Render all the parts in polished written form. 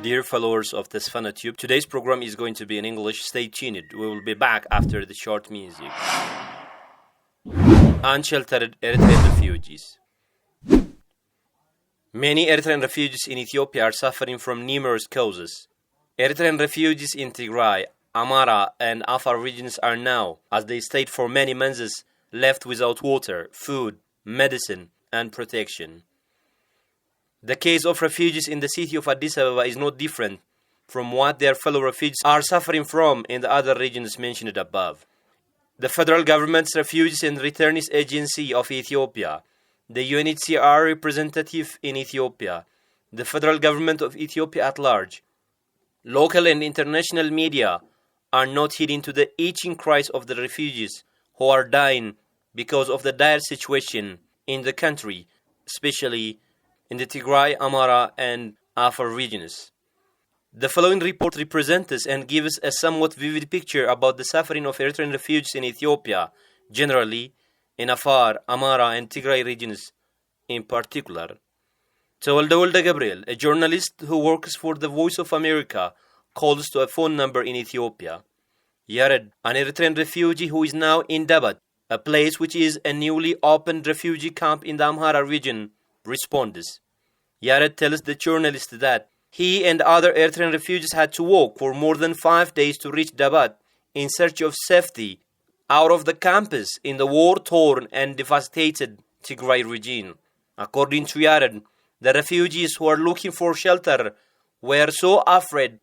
Dear followers of TesfanaTube, today's program is going to be in English. Stay tuned. We will be back after the short music. Unsheltered Eritrean Refugees. Many Eritrean refugees in Ethiopia are suffering from numerous causes. Eritrean refugees in Tigray, Amhara, and Afar regions are now, as they stayed for many months, left without water, food, medicine, and protection. The case of refugees in the city of Addis Ababa is not different from what their fellow refugees are suffering from in the other regions mentioned above. The federal government's Refugees and Returnees Agency of Ethiopia, the UNHCR representative in Ethiopia, the federal government of Ethiopia at large, local and international media are not heeding to the itching cries of the refugees who are dying because of the dire situation in the country, especially in the Tigray, Amhara, and Afar regions. The following report represents and gives a somewhat vivid picture about the suffering of Eritrean refugees in Ethiopia, generally, in Afar, Amhara, and Tigray regions in particular. Tewolde Gabriel, a journalist who works for the Voice of America, calls to a phone number in Ethiopia. Yared, an Eritrean refugee who is now in Dabat, a place which is a newly opened refugee camp in the Amhara region, responds. Yared tells the journalist that he and other Eritrean refugees had to walk for more than 5 days to reach Dabat in search of safety out of the campus in the war-torn and devastated Tigray region. According to Yared, the refugees who are looking for shelter were so afraid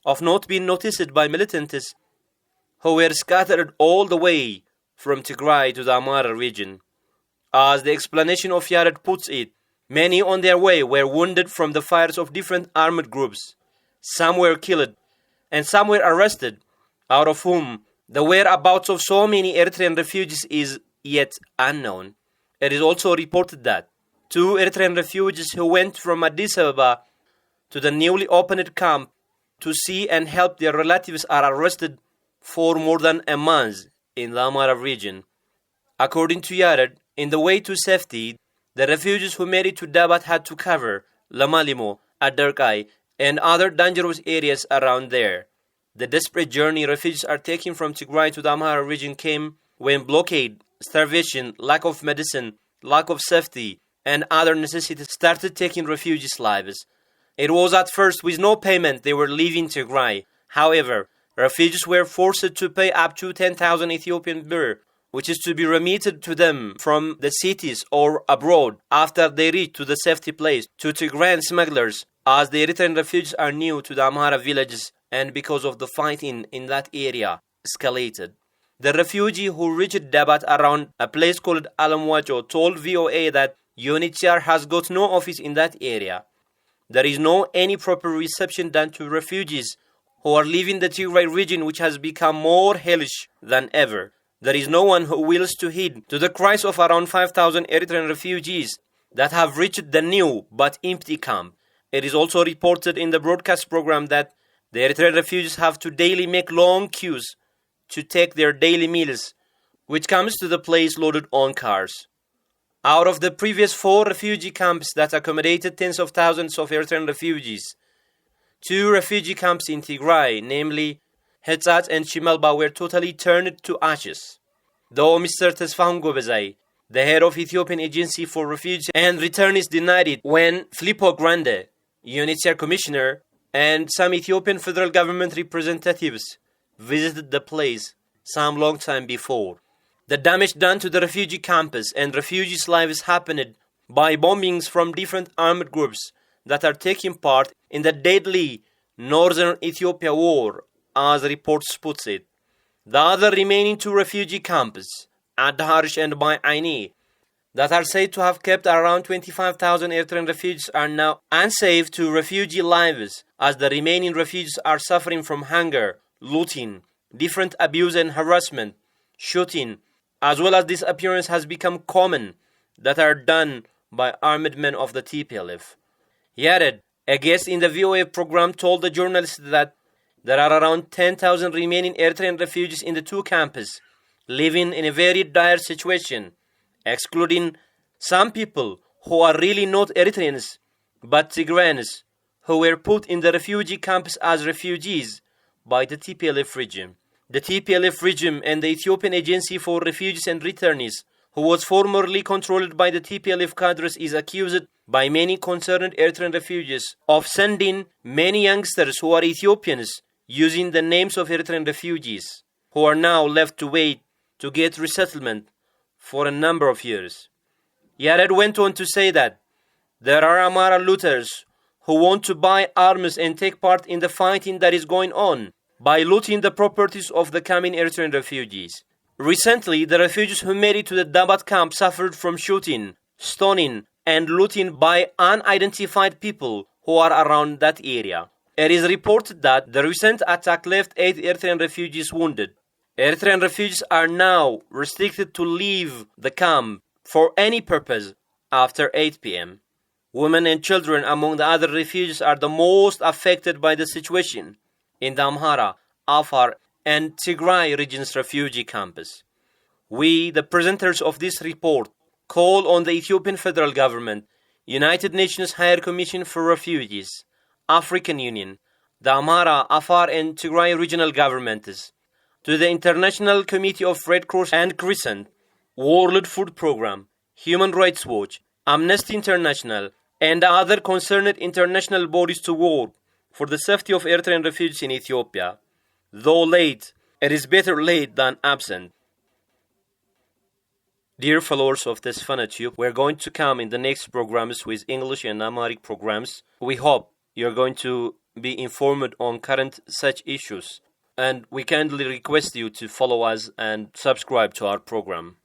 of not being noticed by militants who were scattered all the way from Tigray to the Amhara region. As the explanation of Yared puts it, many on their way were wounded from the fires of different armed groups. Some were killed, and some were arrested, out of whom the whereabouts of so many Eritrean refugees is yet unknown. It is also reported that 2 Eritrean refugees who went from Addis Ababa to the newly opened camp to see and help their relatives are arrested for more than a month in the Amhara region. According to Yared, in the way to safety, the refugees who made it to Dabat had to cover Lamalimo, Adarkai, and other dangerous areas around there. The desperate journey refugees are taking from Tigray to the Amhara region came when blockade, starvation, lack of medicine, lack of safety, and other necessities started taking refugees' lives. It was at first with no payment they were leaving Tigray. However, refugees were forced to pay up to 10,000 Ethiopian birr, which is to be remitted to them from the cities or abroad after they reach to the safety place, to Tigrayan smugglers, as the Eritrean refugees are new to the Amhara villages and because of the fighting in that area escalated. The refugee who reached Dabat around a place called Alamwacho told VOA that UNHCR has got no office in that area. There is no any proper reception done to refugees who are leaving the Tigray region, which has become more hellish than ever. There is no one who wills to heed to the cries of around 5,000 Eritrean refugees that have reached the new but empty camp. It is also reported in the broadcast program that the Eritrean refugees have to daily make long queues to take their daily meals, which comes to the place loaded on cars. Out of the previous 4 refugee camps that accommodated tens of thousands of Eritrean refugees, 2 refugee camps in Tigray, namely Hetzat and Shimalba, were totally turned to ashes. Though Mr. TesfanaTube, the head of Ethiopian Agency for Refugees and Returnees, denied it when Filippo Grande, UNHCR commissioner, and some Ethiopian federal government representatives visited the place some long time before. The damage done to the refugee campus and refugees' lives happened by bombings from different armed groups that are taking part in the deadly northern Ethiopia war, as reports puts it. The other remaining 2 refugee camps, Adharsh and Bai Aini, that are said to have kept around 25,000 Eritrean refugees are now unsafe to refugee lives, as the remaining refugees are suffering from hunger, looting, different abuse and harassment, shooting, as well as disappearance has become common that are done by armed men of the TPLF. Yared, a guest in the VOA program, told the journalist that there are around 10,000 remaining Eritrean refugees in the 2 campuses, living in a very dire situation, excluding some people who are really not Eritreans, but Tigrayans, who were put in the refugee camps as refugees by the TPLF regime. The TPLF regime and the Ethiopian Agency for Refugees and Returnees, who was formerly controlled by the TPLF cadres, is accused by many concerned Eritrean refugees of sending many youngsters who are Ethiopians using the names of Eritrean refugees, who are now left to wait to get resettlement for a number of years. Yared went on to say that there are Amara looters who want to buy arms and take part in the fighting that is going on by looting the properties of the coming Eritrean refugees. Recently, the refugees who made it to the Dabat camp suffered from shooting, stoning, and looting by unidentified people who are around that area. It is reported that the recent attack left 8 Eritrean refugees wounded. Eritrean refugees are now restricted to leave the camp for any purpose after 8 p.m. Women and children among the other refugees are the most affected by the situation in the Amhara, Afar, and Tigray regions refugee camps. We, the presenters of this report, call on the Ethiopian federal government, United Nations Higher Commission for Refugees, African Union, the Amhara, Afar, and Tigray regional governments, to the International Committee of Red Cross and Crescent, World Food Programme, Human Rights Watch, Amnesty International, and other concerned international bodies to work for the safety of Eritrean refugees in Ethiopia. Though late, it is better late than absent. Dear followers of TesfanaTube, we're going to come in the next programs with English and Amharic programs. We hope you're going to be informed on current such issues, and we kindly request you to follow us and subscribe to our program.